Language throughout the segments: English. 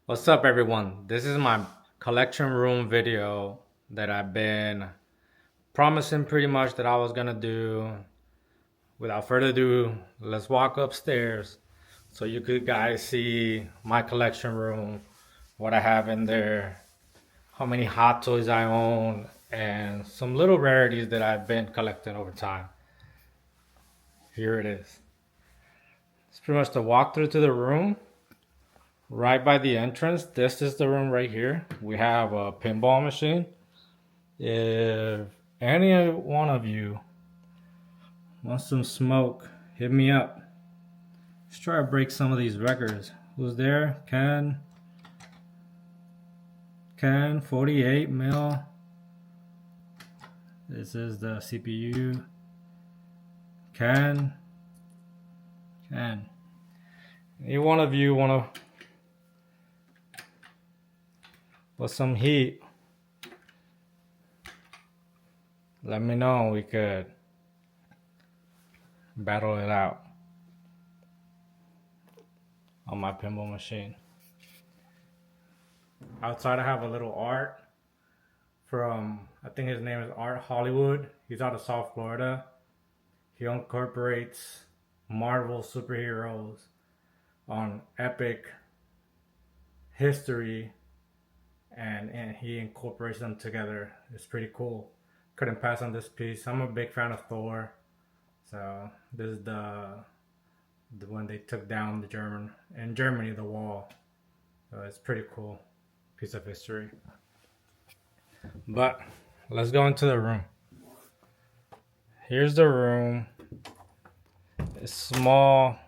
What's up, everyone? This is my collection room video that I've been promising pretty much that I was gonna do. Without further ado, let's walk upstairs so you could guys see my collection room, what I have in there, how many hot toys I own, and some little rarities that I've been collecting over time. Here it is. It's pretty much the walkthrough to the room. Right by the entrance, this is the room right here. We have a pinball machine. If any one of you wants some smoke, hit me up. Let's try to break some of these records. Who's there? Ken, 48 mil. This is the CPU. Ken. Any one of you wanna put some heat? Let me know. We could battle it out on my pinball machine. Outside, I have a little art from, I think his name is Art Hollywood. He's out of South Florida. He incorporates Marvel superheroes on epic history, and he incorporates them together. It's pretty cool. Couldn't pass on this piece. I'm a big fan of Thor, so this is the when they took down the wall. So it's pretty cool piece of history. But let's go into the room. Here's the room. It's small,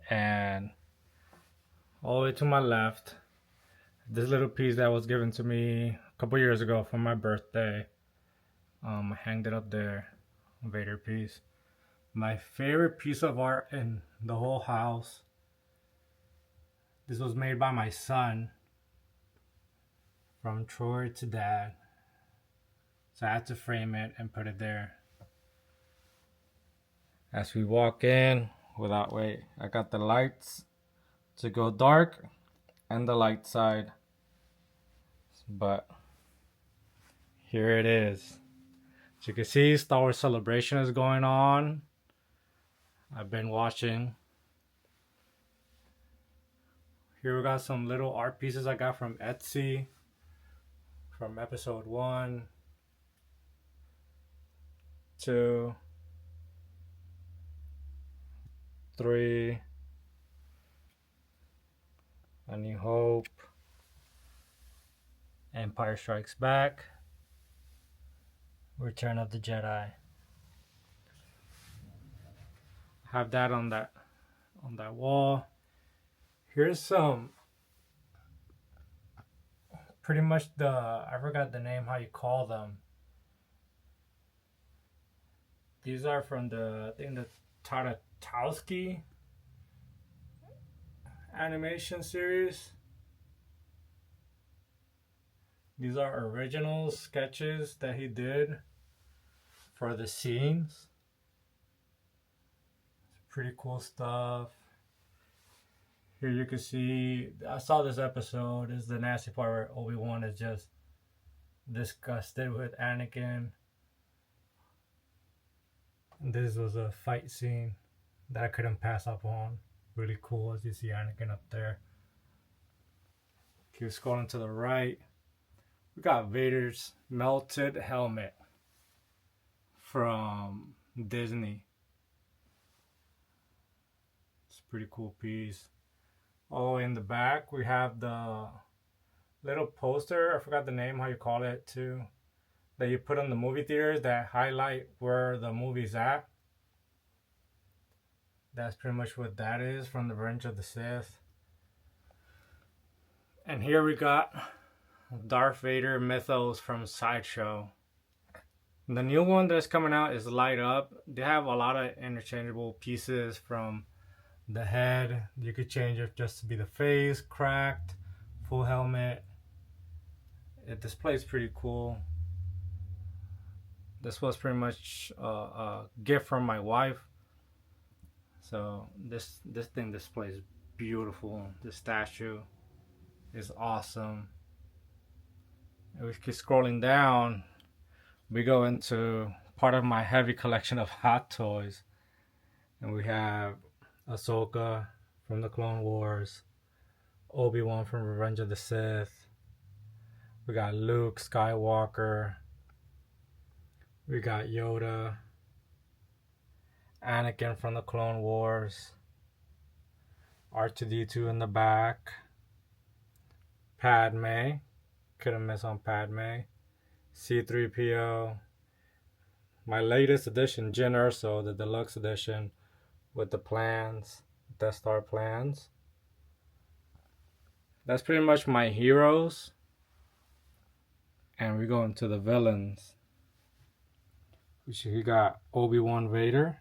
and all the way to my left, this little piece that was given to me a couple years ago for my birthday. I hanged it up there. Vader piece. My favorite piece of art in the whole house. This was made by my son. From Troy to Dad. So I had to frame it and put it there. As we walk in, I got the lights to go dark and the light side. But here it is. As you can see, Star Wars Celebration is going on. I've been watching. Here we got some little art pieces I got from Etsy from episode 1, 2, 3, A New Hope, Empire Strikes Back, Return of the Jedi. Have that on that wall. Here's some pretty much I forgot the name, how you call them. These are from the Tartakovsky animation series. These are original sketches that he did for the scenes. Pretty cool stuff. Here you can see, I saw this episode. This is the nasty part where Obi-Wan is just disgusted with Anakin. This was a fight scene that I couldn't pass up on. Really cool as you see Anakin up there. Keep scrolling to the right. We got Vader's melted helmet from Disney. It's a pretty cool piece. Oh, in the back we have the little poster. I forgot the name, how you call it too, that you put on the movie theaters that highlight where the movie's at. That's pretty much what that is, from the Revenge of the Sith. And here we got Darth Vader mythos from Sideshow. The new one that's coming out is Light Up. They have a lot of interchangeable pieces from the head. You could change it just to be the face, cracked, full helmet. It displays pretty cool. This was pretty much a gift from my wife. So this thing displays beautiful. This statue is awesome. And we keep scrolling down, we go into part of my heavy collection of hot toys. And we have Ahsoka from the Clone Wars, Obi-Wan from Revenge of the Sith. We got Luke Skywalker. We got Yoda, Anakin from the Clone Wars, R2-D2 in the back, Padme, couldn't miss on Padme, C-3PO, my latest edition, Jyn Erso, the deluxe edition with the plans, Death Star plans. That's pretty much my heroes. And we go into the villains. We got Obi-Wan Vader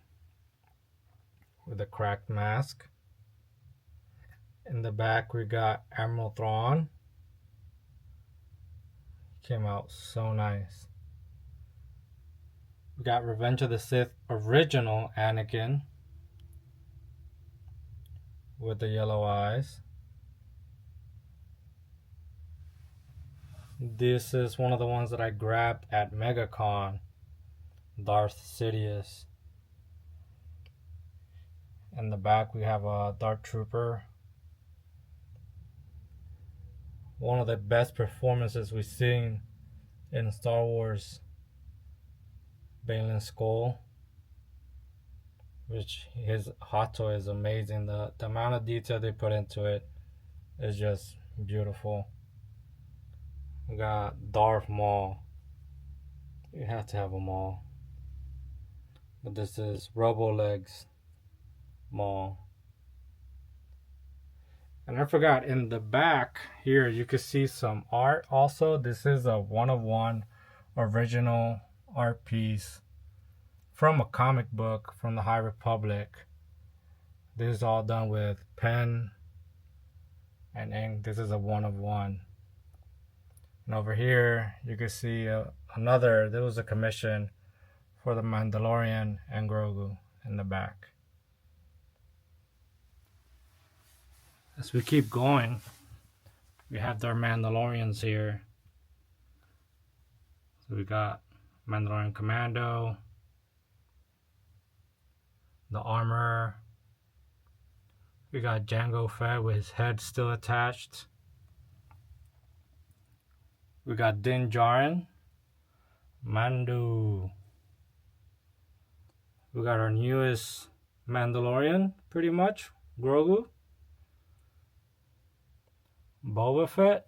with a cracked mask. In the back we got Admiral Thrawn. Came out so nice. We got Revenge of the Sith original Anakin with the yellow eyes. This is one of the ones that I grabbed at MegaCon, Darth Sidious. In the back we have a Darth Trooper. One of the best performances we've seen in Star Wars, Balin Skull, which his hot toy is amazing. The amount of detail they put into it is just beautiful. We got Darth Maul. You have to have a Maul. But this is Robolegs Maul. And I forgot, in the back here you can see some art also. This is a one-of-one original art piece from a comic book from the High Republic. This is all done with pen and ink. This is a one-of-one. And over here you can see another, there was a commission for the Mandalorian and Grogu in the back. As we keep going, we have our Mandalorians here. So we got Mandalorian Commando, the armor. We got Jango Fett with his head still attached. We got Din Djarin, Mando. We got our newest Mandalorian, pretty much, Grogu. Boba Fett.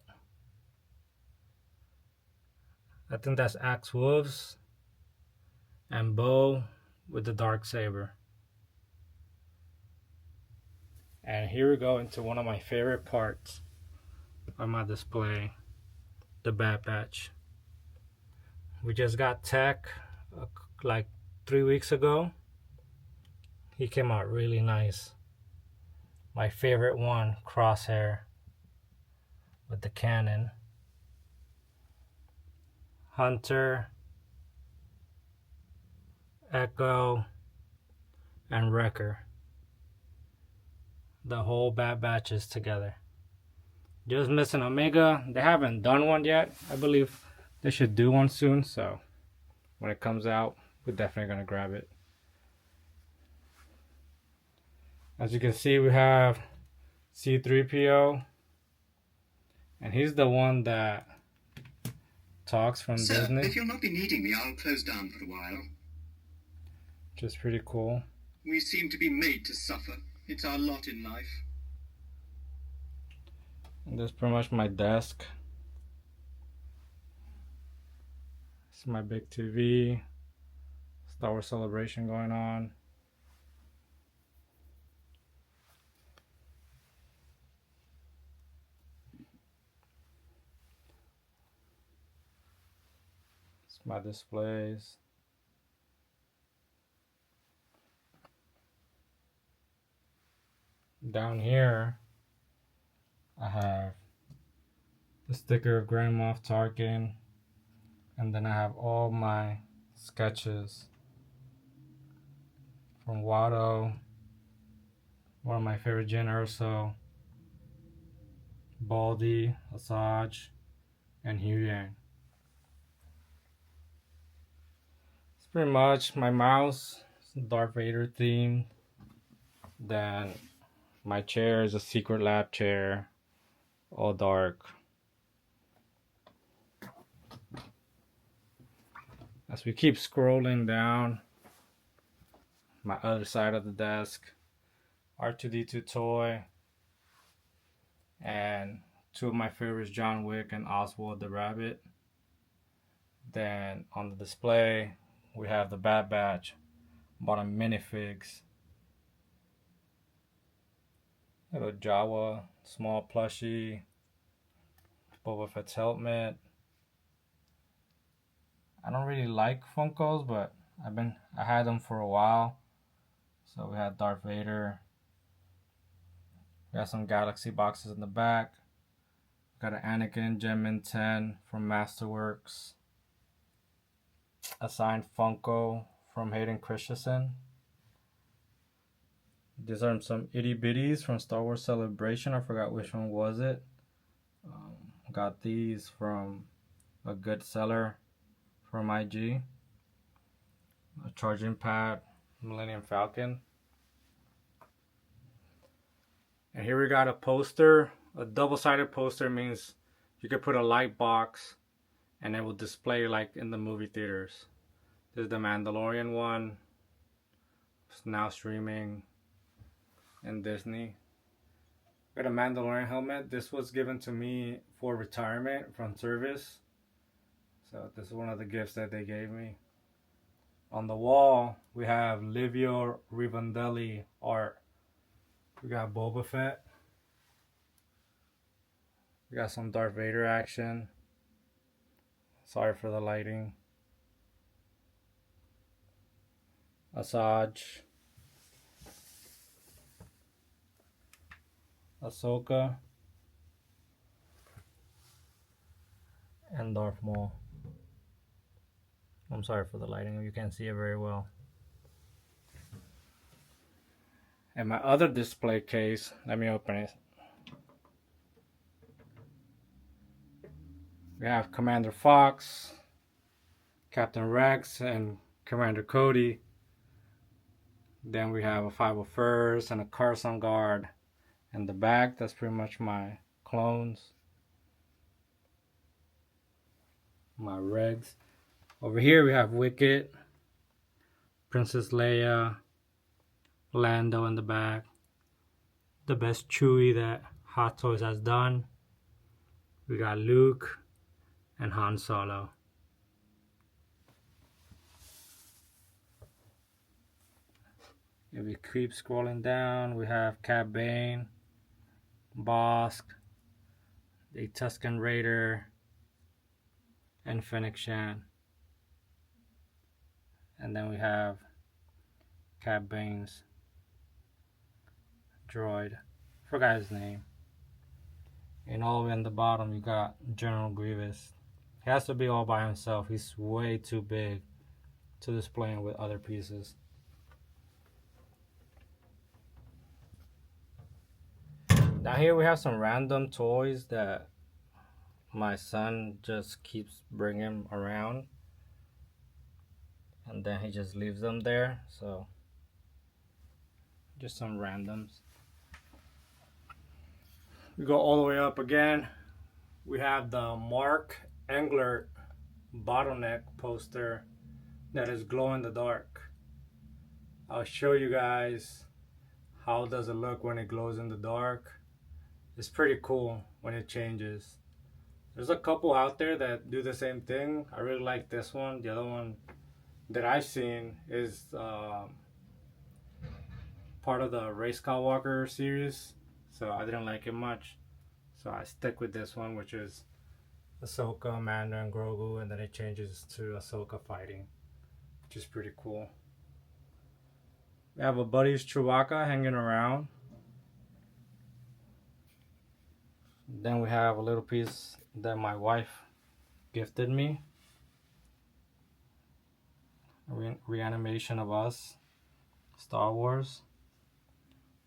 I think that's Axe Wolves. And Bo with the Darksaber. And here we go into one of my favorite parts of my display, the Bad Batch. We just got Tech like 3 weeks ago. He came out really nice. My favorite one, Crosshair with the cannon. Hunter, Echo, and Wrecker. The whole Bad Batch is together. Just missing Omega. They haven't done one yet. I believe they should do one soon, so when it comes out, we're definitely gonna grab it. As you can see, we have C-3PO, and he's the one that talks from Disney. If you'll not be needing me, I'll close down for a while. Which is pretty cool. We seem to be made to suffer. It's our lot in life. And this is pretty much my desk. This is my big TV. Star Wars Celebration going on. It's my displays. Down here, I have the sticker of Grand Moff Tarkin, and then I have all my sketches from Watto, one of my favorite Jyn Erso, Baldy, Asajj, and Huyang. It's pretty much my mouse, Darth Vader theme. Then my chair is a secret lab chair, all dark. As we keep scrolling down, my other side of the desk, R2D2 toy, and two of my favorites, John Wick and Oswald the Rabbit. Then on the display, we have the Bad Batch, bottom minifigs, little Jawa, small plushie, Boba Fett's helmet. I don't really like Funkos, but I had them for a while. So we had Darth Vader. We got some Galaxy boxes in the back. Got an Anakin Gen Min 10 from Masterworks. A signed Funko from Hayden Christensen. These are some itty bitties from Star Wars Celebration. I forgot which one was it. Got these from a good seller from IG. A charging pad, Millennium Falcon. And here we got a poster. A double-sided poster means you could put a light box and it will display like in the movie theaters. This is the Mandalorian one. It's now streaming in Disney. Got a Mandalorian helmet. This was given to me for retirement from service. So this is one of the gifts that they gave me. On the wall, we have Livio Rivandelli art. We got Boba Fett. We got some Darth Vader action. Sorry for the lighting. Asajj. Ahsoka. And Darth Maul. I'm sorry for the lighting, you can't see it very well. And my other display case, let me open it. We have Commander Fox, Captain Rex, and Commander Cody. Then we have a 501st and a Carson Guard in the back. That's pretty much my clones. My regs. Over here we have Wicket, Princess Leia, Lando in the back. The best Chewie that Hot Toys has done. We got Luke and Han Solo. If we keep scrolling down, we have Cad Bane, Bosk, the Tusken Raider, and Fennec Shan. And then we have Cad Bane's droid. Forgot his name. And all the way in the bottom, you got General Grievous. He has to be all by himself. He's way too big to display him with other pieces. Now here we have some random toys that my son just keeps bringing around. And then he just leaves them there. So just some randoms. We go all the way up again. We have the Mark Englert bottleneck poster that is glow in the dark. I'll show you guys how does it look when it glows in the dark. It's pretty cool when it changes. There's a couple out there that do the same thing. I really like this one. The other one that I've seen is part of the Rey Skywalker series, so I didn't like it much. So I stick with this one, which is Ahsoka, Mando, and Grogu, and then it changes to Ahsoka fighting, which is pretty cool. We have a Buddy's Chewbacca hanging around. Then we have a little piece that my wife gifted me. Reanimation of Us, Star Wars.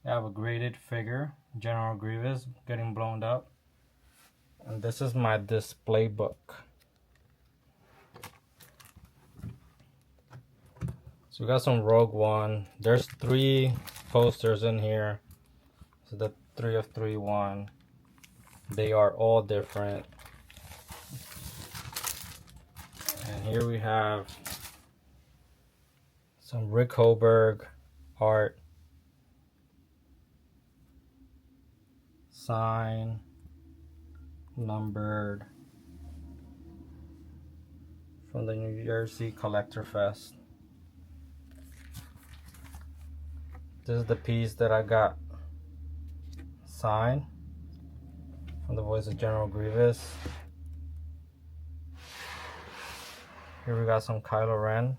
We have a graded figure, General Grievous getting blown up. And this is my display book. So we got some Rogue One. There's 3 posters in here. So the 3 of 3 one. They are all different. And here we have some Rick Hoberg art. Sign. Numbered. From the New Jersey Collector Fest. This is the piece that I got signed from the voice of General Grievous. Here we got some Kylo Ren.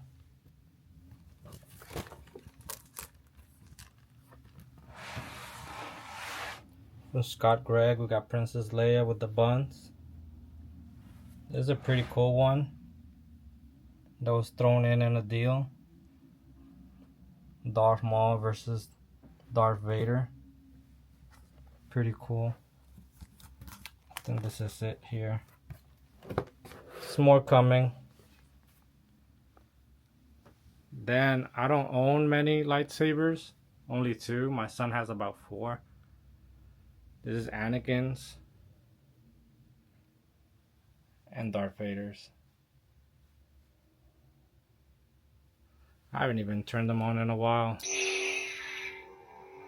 From Scott Gregg, we got Princess Leia with the buns. This is a pretty cool one that was thrown in a deal. Darth Maul versus Darth Vader. Pretty cool. I think this is it here. There's more coming. Then I don't own many lightsabers. Only 2. My son has about 4. This is Anakin's and Darth Vader's. I haven't even turned them on in a while.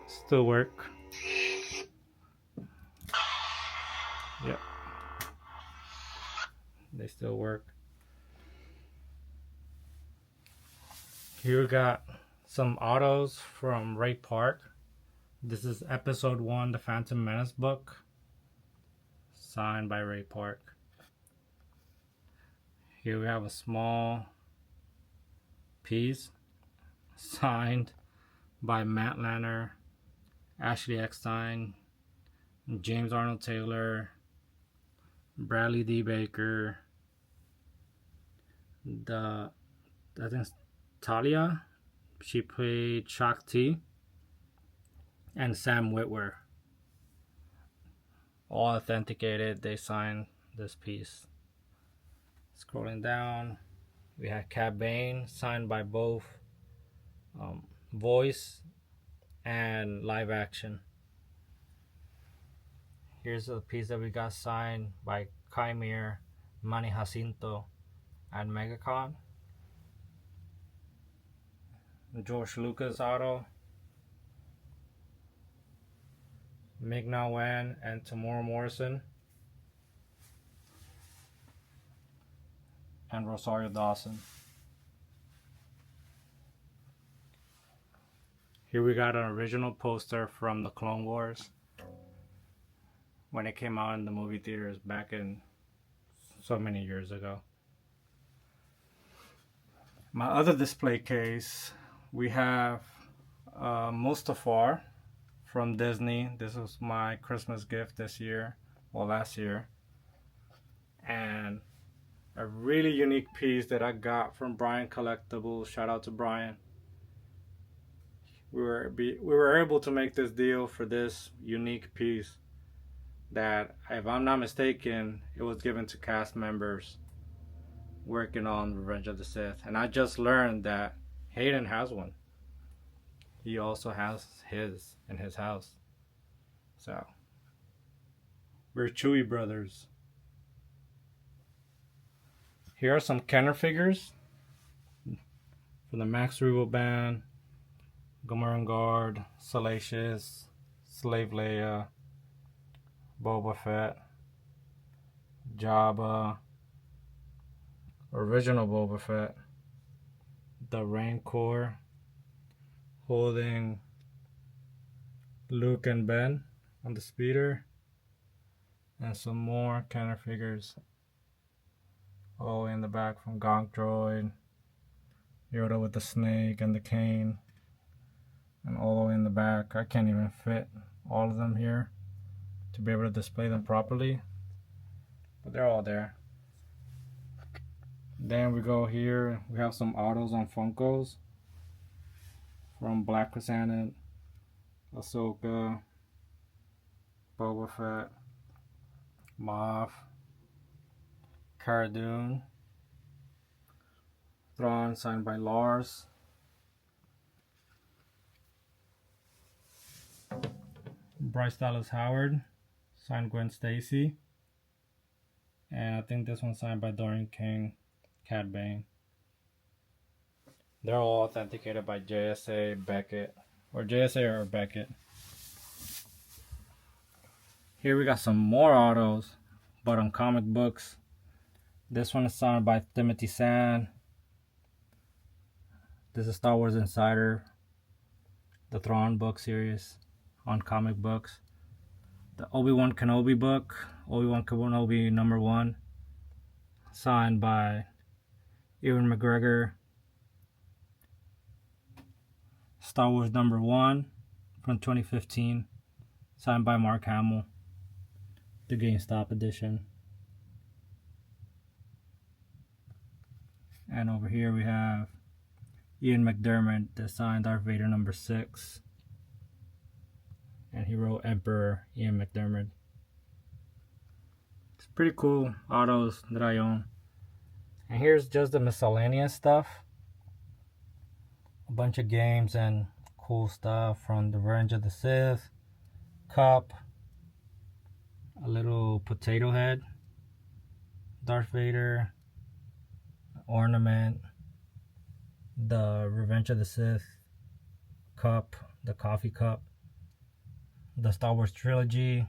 Still work. Yep. They still work. Here we got some autos from Ray Park. This is episode 1, the Phantom Menace book. Signed by Ray Park. Here we have a small piece signed by Matt Lanner, Ashley Eckstein, James Arnold Taylor, Bradley D. Baker, I think it's Talia, she played Shakti, and Sam Witwer. All authenticated, they signed this piece. Scrolling down, we had Cad Bane, signed by both voice and live action. Here's a piece that we got signed by Kymir, Manny Jacinto, and Megacon. George Lucas auto. Ming-Na Wen and Tamora Morrison. And Rosario Dawson. Here we got an original poster from the Clone Wars when it came out in the movie theaters back in so many years ago. My other display case, we have Mustafar from Disney. This was my Christmas gift this year, well, last year. And a really unique piece that I got from Brian Collectibles. Shout out to Brian. We were able to make this deal for this unique piece that, if I'm not mistaken, it was given to cast members working on Revenge of the Sith. And I just learned that Hayden has one. He also has his in his house. So we're Chewy brothers. Here are some Kenner figures from the Max Rebo Band, Gomerang Guard, Salacious, Slave Leia, Boba Fett, Jabba, original Boba Fett, the Rancor, holding Luke and Ben on the speeder, and some more Kenner figures all the way in the back from Gonk Droid, Yoda with the snake and the cane, and all the way in the back. I can't even fit all of them here to be able to display them properly, but they're all there. Then we go here, we have some autos on Funkos from Black Chrysanthemum, Ahsoka, Boba Fett, Moff, Cara Dune, Thrawn signed by Lars, Bryce Dallas Howard signed Gwen Stacy, and I think this one's signed by Dorian King, Cad Bane. They're all authenticated by JSA Beckett, or JSA or Beckett. Here we got some more autos, but on comic books. This one is signed by Timothy Zahn. This is Star Wars Insider, the Thrawn book series on comic books. The Obi-Wan Kenobi book, Obi-Wan Kenobi #1, signed by Ewan McGregor. Star Wars #1 from 2015, signed by Mark Hamill, the GameStop edition. And over here we have Ian McDiarmid that signed Darth Vader #6. And he wrote Emperor Ian McDiarmid. It's pretty cool autos that I own. And here's just the miscellaneous stuff. A bunch of games and cool stuff from the Revenge of the Sith, cup, a little potato head, Darth Vader, ornament, the Revenge of the Sith cup, the coffee cup, the Star Wars trilogy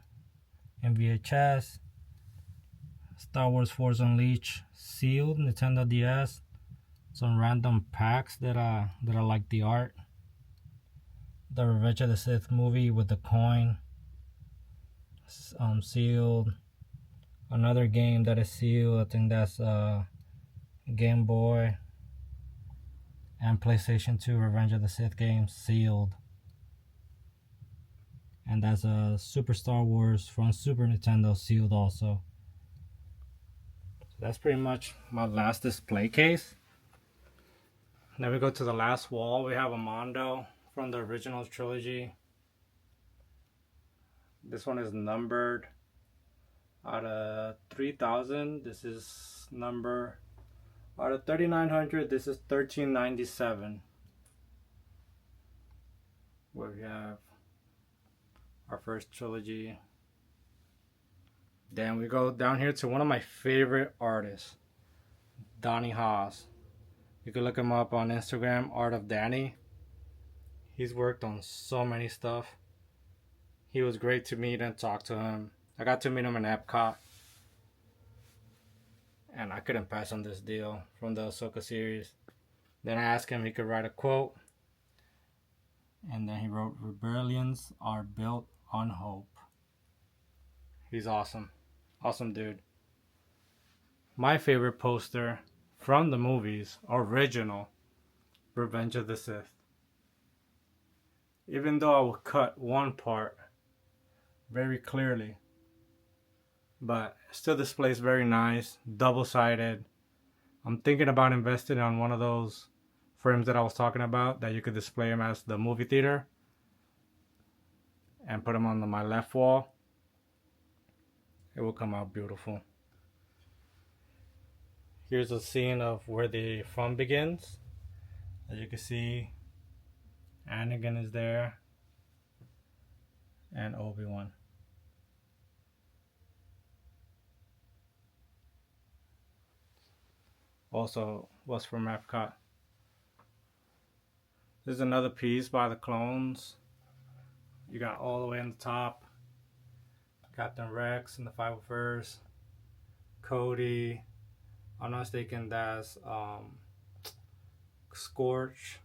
in VHS, Star Wars Force Unleashed sealed Nintendo DS, some random packs that I like the art, the Revenge of the Sith movie with the coin, sealed, another game that is sealed, I think that's Game Boy and PlayStation 2 Revenge of the Sith game sealed. And that's a Super Star Wars from Super Nintendo sealed also. So that's pretty much my last display case. Then we go to the last wall. We have a Mondo from the original trilogy. This one is numbered out of 3000. This is number out of 3900. This is 1397. Where we have our first trilogy. Then we go down here to one of my favorite artists, Donny Haas. You can look him up on Instagram, Art of Danny. He's worked on so many stuff. He was great to meet and talk to him. I got to meet him in Epcot. And I couldn't pass on this deal from the Ahsoka series. Then I asked him if he could write a quote. And then he wrote, "Rebellions are built on hope." He's awesome. Awesome dude. My favorite poster from the movies, original, Revenge of the Sith. Even though I would cut one part very clearly, but still displays very nice, double-sided. I'm thinking about investing on one of those frames that I was talking about, that you could display them as the movie theater and put them on my left wall. It will come out beautiful. Here's a scene of where the fun begins. As you can see, Anakin is there and Obi-Wan. Also was from Epcot. This is another piece by the clones. You got all the way on the top Captain Rex in the 501st, Cody. I'm not mistaken, that's Scorch.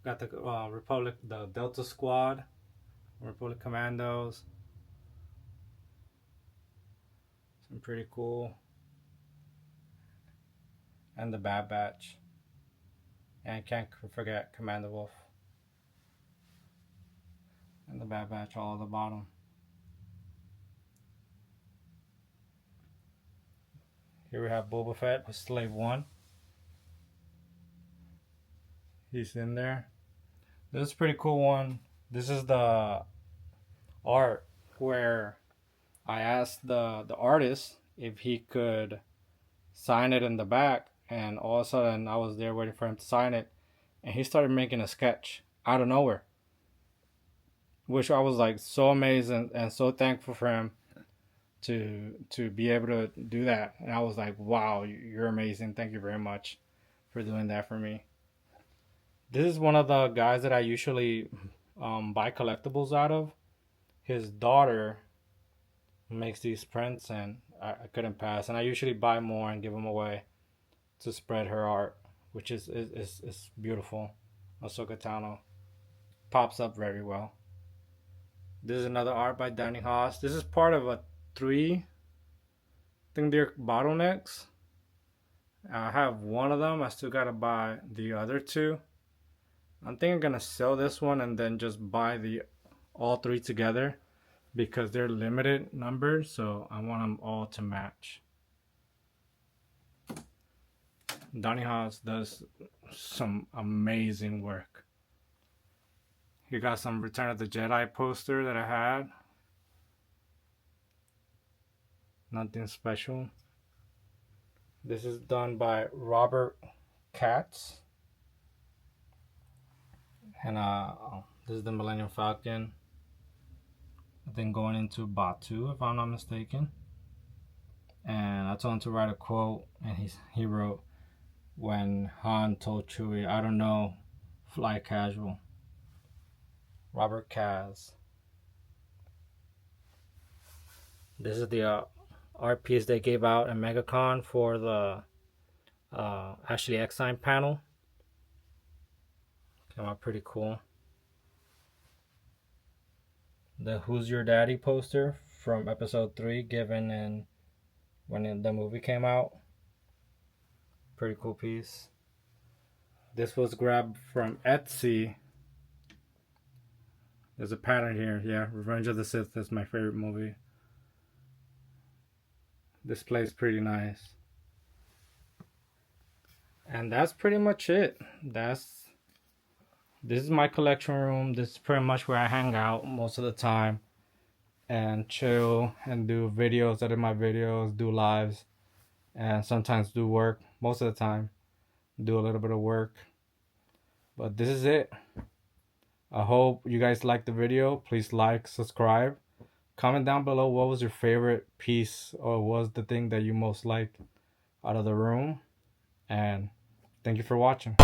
Got the Republic, the Delta Squad, Republic Commandos. Some pretty cool. And the Bad Batch. And can't forget Commander Wolf. And the Bad Batch all at the bottom. Here we have Boba Fett with Slave 1. He's in there. This is a pretty cool one. This is the art where I asked the artist if he could sign it in the back, and all of a sudden I was there waiting for him to sign it, and he started making a sketch out of nowhere, which I was like so amazing and so thankful for him to be able to do that. And I was like, wow, you're amazing. Thank you very much for doing that for me. This is one of the guys that I usually buy collectibles out of. His daughter makes these prints, and I couldn't pass. And I usually buy more and give them away to spread her art, which is beautiful. Ahsoka Tano pops up very well. This is another art by Danny Haas. This is part of a 3. I think they're bottlenecks. I have one of them. I still gotta buy the other 2. I'm thinking I'm gonna sell this one and then just buy all 3 together because they're limited numbers, so I want them all to match. Danny Haas does some amazing work. He got some Return of the Jedi poster that I had. Nothing special. This is done by Robert Katz. And this is the Millennium Falcon. I think going into Batu, if I'm not mistaken. And I told him to write a quote, and he wrote, "When Han told Chewie, I don't know, fly casual." Robert Kaz. This is the art piece they gave out at MegaCon for the Ashley Eckstein panel. Came out pretty cool. The Who's Your Daddy poster from episode 3 given in when the movie came out. Pretty cool piece. This was grabbed from Etsy. There's a pattern here. Yeah, Revenge of the Sith is my favorite movie. This plays pretty nice. And that's pretty much it. This is my collection room. This is pretty much where I hang out most of the time and chill and do videos, edit my videos, do lives, and sometimes do work. Most of the time, do a little bit of work. But this is it. I hope you guys liked the video. Please like, subscribe. Comment down below what was your favorite piece or what was the thing that you most liked out of the room. And thank you for watching.